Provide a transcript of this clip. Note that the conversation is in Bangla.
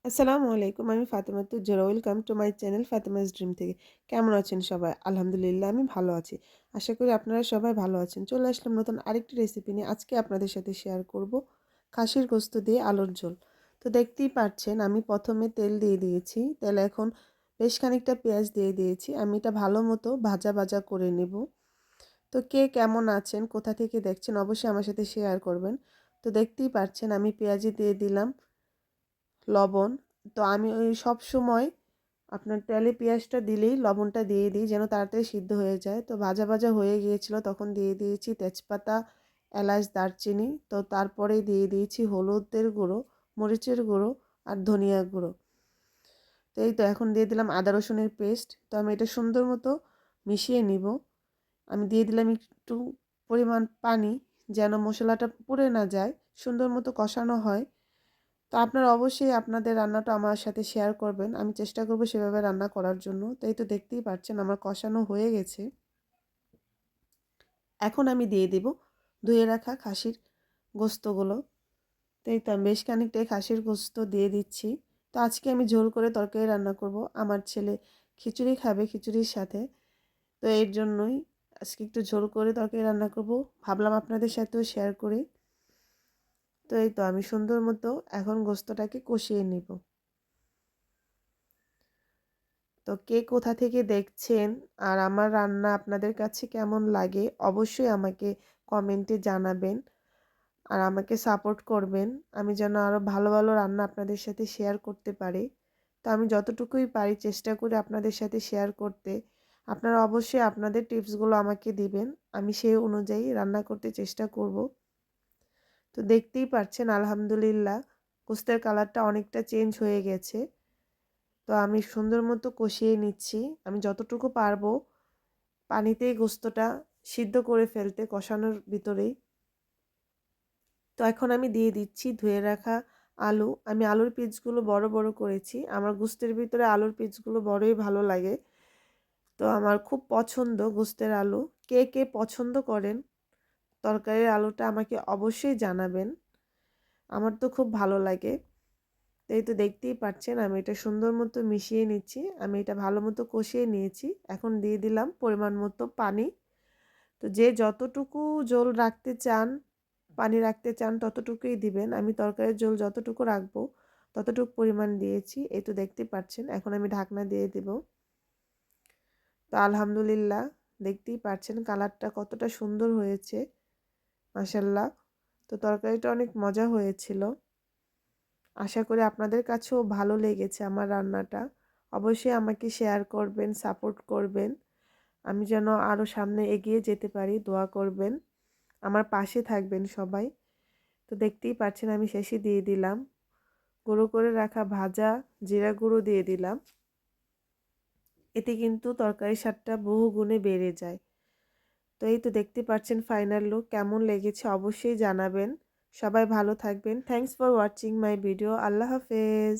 আসসালামু আলাইকুম। আমি Fatematuzzohra. Welcome to my channel Fatema's dream থেকে। কেমন আছেন সবাই? আলহামদুলিল্লাহ আমি ভালো আছি। আশা করি আপনারা সবাই ভালো আছেন। চলে আসলাম নতুন আরেকটি রেসিপি নিয়ে। আজকে আপনাদের সাথে শেয়ার করব খাসির গোশত দিয়ে আলুর ঝোল। তো দেখতেই পাচ্ছেন আমি প্রথমে তেল দিয়ে দিয়েছি। তেলে এখন বেশ খানিকটা পেঁয়াজ দিয়ে দিয়েছি। আমি এটা ভালো মতো ভাজা ভাজা করে নেব। তো কে কেমন আছেন, কোথা থেকে দেখছেন অবশ্যই আমার সাথে শেয়ার করবেন। তো দেখতেই পাচ্ছেন আমি পেঁয়াজি দিয়ে দিলাম লবণ। তো আমি ওই সবসময় আপনার তেলে পেঁয়াজটা দিলেই লবণটা দিয়ে দিই যেন তাড়াতাড়ি সিদ্ধ হয়ে যায়। তো ভাজা ভাজা হয়ে গিয়েছিল তখন দিয়ে দিয়েছি তেজপাতা, এলাচ, দারচিনি। তো তারপরে দিয়ে দিয়েছি হলুদের গুঁড়ো, মরিচের গুঁড়ো আর ধনিয়ার গুঁড়ো। তো এই তো এখন দিয়ে দিলাম আদা রসুনের পেস্ট। তো আমি এটা সুন্দর মতো মিশিয়ে নিব। আমি দিয়ে দিলাম একটু পরিমাণ পানি যেন মশলাটা পুড়ে না যায়, সুন্দর মতো কষানো হয়। তো আপনারা অবশ্যই আপনাদের রান্নাটা আমার সাথে শেয়ার করবেন। আমি চেষ্টা করব সেভাবে রান্না করার জন্য। তো এই তো দেখতেই পাচ্ছেন আমার কষানো হয়ে গেছে। এখন আমি দিয়ে দেব ধুয়ে রাখা খাসির গোস্তগুলো। তো এই তো আমি বেশ খানিকটাই খাসির গোস্ত দিয়ে দিচ্ছি। তো আজকে আমি ঝোল করে তরকারি রান্না করব। আমার ছেলে খিচুড়ি খাবে খিচুড়ির সাথে। তো এর জন্যই আজকে একটু ঝোল করে তরকারি রান্না করব। ভাবলাম আপনাদের সাথেও শেয়ার করি। তো এই তো আমি সুন্দর মতো এখন গোস্তটাকে কষিয়ে নিব। তো কে কোথা থেকে দেখছেন আর আমার রান্না আপনাদের কাছে কেমন লাগে অবশ্যই আমাকে কমেন্টে জানাবেন আর আমাকে সাপোর্ট করবেন। আমি যেন আরও ভালো ভালো রান্না আপনাদের সাথে শেয়ার করতে পারি। তো আমি যতটুকুই পারি চেষ্টা করি আপনাদের সাথে শেয়ার করতে। আপনারা অবশ্যই আপনাদের টিপসগুলো আমাকে দিবেন। আমি সেই অনুযায়ী রান্না করতে চেষ্টা করব। তো দেখতেই পাচ্ছেন আলহামদুলিল্লাহ গোস্তের কালারটা অনেকটা চেঞ্জ হয়ে গেছে। তো আমি সুন্দর মতো কষিয়ে নিচ্ছি। আমি যতটুকু পারবো পানিতেই গোস্তটা সিদ্ধ করে ফেলতে কষানোর ভিতরেই। তো এখন আমি দিয়ে দিচ্ছি ধুয়ে রাখা আলু। আমি আলুর পিসগুলো বড় বড় করেছি। আমার গোস্তের ভিতরে আলুর পিসগুলো বড়ই ভালো লাগে। তো আমার খুব পছন্দ গোস্তের আলু। কে কে পছন্দ করেন তরকারির আলুটা আমাকে অবশ্যই জানাবেন। আমার তো খুব ভালো লাগে। তো এই তো দেখতেই পাচ্ছেন আমি এটা সুন্দর মতো মিশিয়ে নিচ্ছি। আমি এটা ভালো মতো কষিয়ে নিয়েছি। এখন দিয়ে দিলাম পরিমাণ মতো পানি। তো যে যতটুকু ঝোল রাখতে চান, পানি রাখতে চান ততটুকুই দিবেন। আমি তরকারির ঝোল যতটুকু রাখবো ততটুকু পরিমাণ দিয়েছি। এই তো দেখতে পাচ্ছেন। এখন আমি ঢাকনা দিয়ে দেব। তো আলহামদুলিল্লাহ দেখতেই পাচ্ছেন কালারটা কতটা সুন্দর হয়েছে। মাশাআল্লাহ। তো তরকারিটা অনেক মজা হয়েছিল। আশা করি আপনাদের কাছেও ভালো লেগেছে আমার রান্নাটা। অবশ্যই আমাকে শেয়ার করবেন, সাপোর্ট করবেন। আমি যেন আরও সামনে এগিয়ে যেতে পারি, দোয়া করবেন। আমার পাশে থাকবেন সবাই। তো দেখতেই পাচ্ছেন আমি শেষে দিয়ে দিলাম গুঁড়ো করে রাখা ভাজা জিরা গুঁড়ো দিয়ে দিলাম। এতে কিন্তু তরকারির স্বাদটা বহু গুণে বেড়ে যায়। তো এই তো দেখতে পাচ্ছেন ফাইনাল লুক কেমন লেগেছে অবশ্যই জানাবেন। সবাই ভালো থাকবেন। Thanks for watching my video. আল্লাহ হাফেজ।